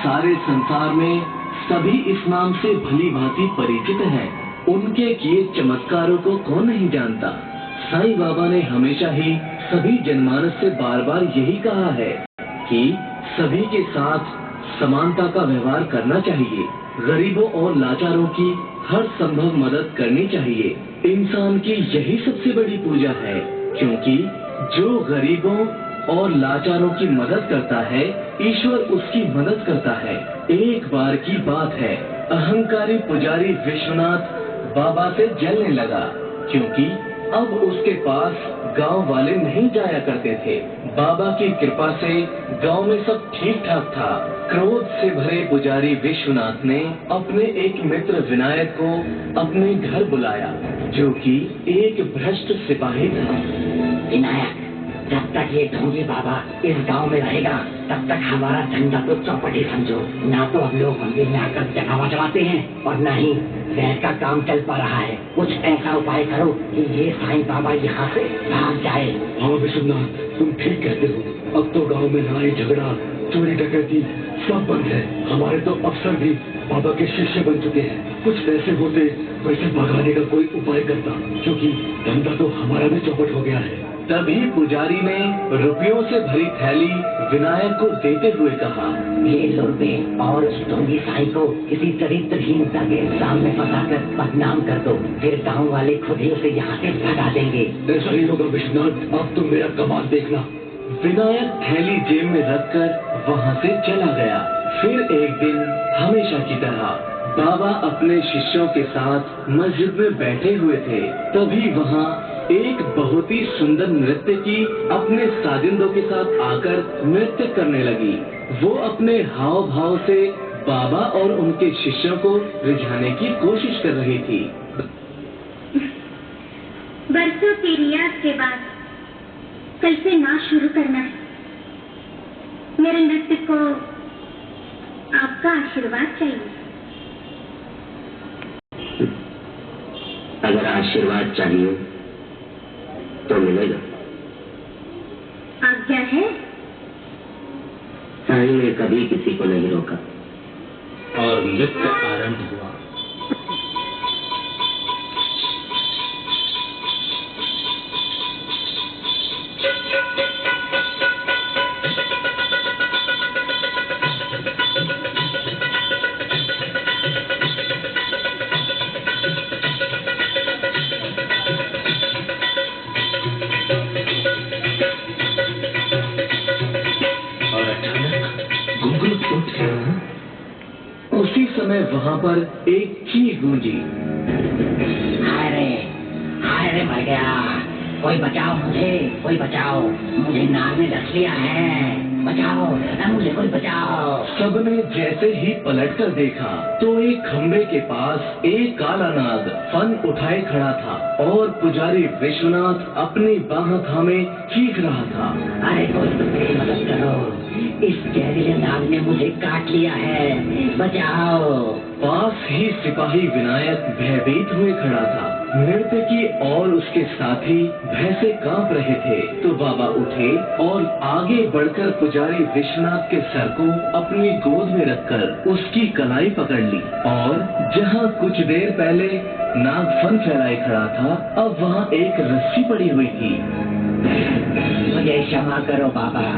सारे संसार में सभी इस नाम से भली भांति परिचित हैं। उनके किए चमत्कारों को कौन नहीं जानता। साईं बाबा ने हमेशा ही सभी जनमानस से बार बार यही कहा है कि सभी के साथ समानता का व्यवहार करना चाहिए, गरीबों और लाचारों की हर संभव मदद करनी चाहिए। इंसान की यही सबसे बड़ी पूजा है, क्योंकि जो गरीबों और लाचारों की मदद करता है, ईश्वर उसकी मदद करता है। एक बार की बात है, अहंकारी पुजारी विश्वनाथ बाबा से जलने लगा, क्योंकि अब उसके पास गांव वाले नहीं जाया करते थे। बाबा की कृपा से गांव में सब ठीक ठाक था। क्रोध से भरे पुजारी विश्वनाथ ने अपने एक मित्र विनायक को अपने घर बुलाया, जो कि एक भ्रष्ट सिपाही था। विनायक, जब तक ये ढोंगी बाबा इस गांव में रहेगा, तब तक हमारा धंधा तो चौपट ही समझो। ना तो हम लोग मंदिर में आकर जगावा जमाते हैं और न ही शहर का काम चल पा रहा है। कुछ ऐसा उपाय करो कि ये साईं बाबा यहाँ से भाग जाए। हाँ विश्वनाथ, तुम ठीक कहते हो। अब तो गांव में लड़ाई झगड़ा चोरी डकैती सब बंद है। हमारे तो अफसर भी बाबा के शिष्य बन चुके हैं। कुछ पैसे होते तो इसे भगाने का कोई उपाय करता, क्योंकि धंधा तो हमारा भी चौपट हो गया है। तभी पुजारी ने रुपयों से भरी थैली विनायक को देते हुए कहा, ये लो रुपए और उस ढोंगी साईं को किसी चरित्रहीनता के इल्जाम में फंसाकर बदनाम कर दो। फिर गांव वाले खुद ही उसे यहाँ से भगा देंगे। ऐसा ही होगा विश्वनाथ, अब तुम मेरा कमाल देखना। विनायक थैली जेब में रखकर वहाँ से चला गया। फिर एक दिन हमेशा की तरह बाबा अपने शिष्यों के साथ मस्जिद में बैठे हुए थे। तभी वहाँ एक बहुत ही सुंदर नृत्य की अपने साजिंदों के साथ आकर नृत्य करने लगी। वो अपने हाव भाव से बाबा और उनके शिष्यों को रिझाने की कोशिश कर रही थी। बरसों की रियाज के बाद कल से नाच शुरू करना है। मेरे नृत्य को आपका आशीर्वाद चाहिए। अगर आशीर्वाद चाहिए तो मिलेगा। आज्ञा है। साईं ने कभी किसी को नहीं रोका। और नृत्य आरंभ हुआ। उसी समय वहाँ पर एक चीख गूंजी। हाय रे मर गया। कोई बचाओ मुझे, कोई बचाओ, मुझे नाग ने डस लिया है। बचाओ, मुझे कोई बचाओ। सबने जैसे ही पलट कर देखा तो एक खंबे के पास एक काला नाग फन उठाए खड़ा था और पुजारी विश्वनाथ अपनी बाह थामे चीख रहा था, अरे कोई तो मेरी मदद करो, इस जहरीले नाग ने मुझे काट लिया है, बचाओ। पास ही सिपाही विनायक भयभीत हुए खड़ा था। नृत्य की और उसके साथी भय से कांप रहे थे। तो बाबा उठे और आगे बढ़कर पुजारी विश्वनाथ के सर को अपनी गोद में रखकर उसकी कलाई पकड़ ली और जहाँ कुछ देर पहले नाग फन फैलाए खड़ा था, अब वहाँ एक रस्सी पड़ी हुई थी। मुझे क्षमा करो बाबा,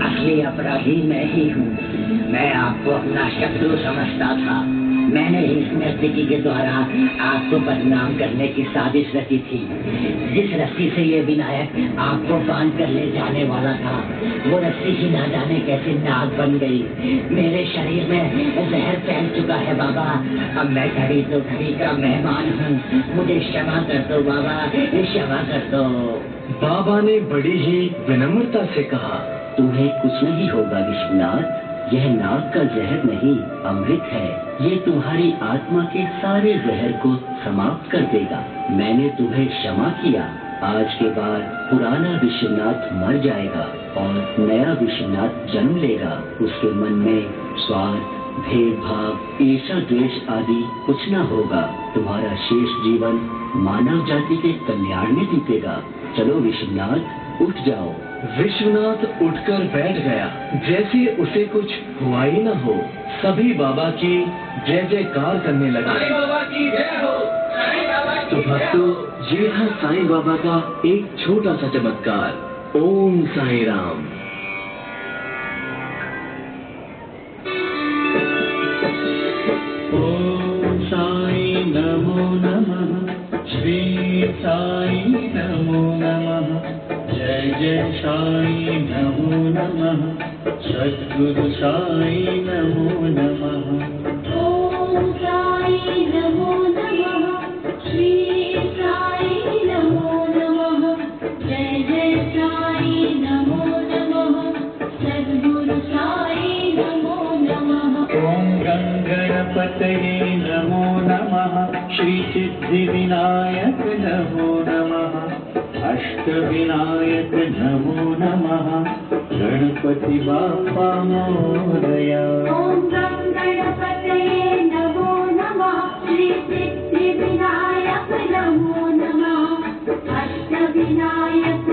असली अपराधी मैं ही हूँ। मैं आपको अपना शत्रु समझता था। मैंने ही इस नर्तकी के द्वारा आपको बदनाम करने की साजिश रची थी। जिस रस्सी से ये विनायक आपको बांध कर ले जाने वाला था, वो रस्सी ही ना जाने कैसे नाग बन गई। मेरे शरीर में जहर फैल चुका है बाबा। अब मैं घड़ी तो घड़ी का मेहमान हूँ। मुझे क्षमा कर दो बाबा, क्षमा कर दो। बाबा ने बड़ी ही विनम्रता से कहा, तुम्हें कुछ नहीं होगा विश्वनाथ। यह नाग का जहर नहीं, अमृत है। ये तुम्हारी आत्मा के सारे जहर को समाप्त कर देगा। मैंने तुम्हें क्षमा किया। आज के बाद पुराना विश्वनाथ मर जाएगा और नया विश्वनाथ जन्म लेगा। उसके मन में स्वार्थ, भेदभाव, ईर्ष्या, द्वेष आदि कुछ न होगा। तुम्हारा शेष जीवन मानव जाति के कल्याण में बीतेगा। चलो विश्वनाथ, उठ जाओ। विश्वनाथ उठकर बैठ गया जैसे उसे कुछ हुआ ही न हो। सभी बाबा की जय जयकार करने लगे। साईं बाबा की जय हो, साईं बाबा की तो जय हो। भक्तों, ये था साईं बाबा का एक छोटा सा चमत्कार। ओम साईं राम। ओम साई नमो नमः, श्री साई नमो नमः, जय जय साई नमो नमः, सद्गुरु साई नमो नमः। ओम साई नमो नमः, श्री साई नमो नमः, जय जय साई नमो नमः, सद्गुरु साई नमो नमः। ओम गणपतये नमो नमः, श्री सिद्धि विनायक नमो नमः, अष्ट विनायक नमो नमः, गणपति बाप्पा मोरया। ओम गणपतये नमो नमः, श्री सिद्धि विनायक नमो नमः, अष्ट विनायक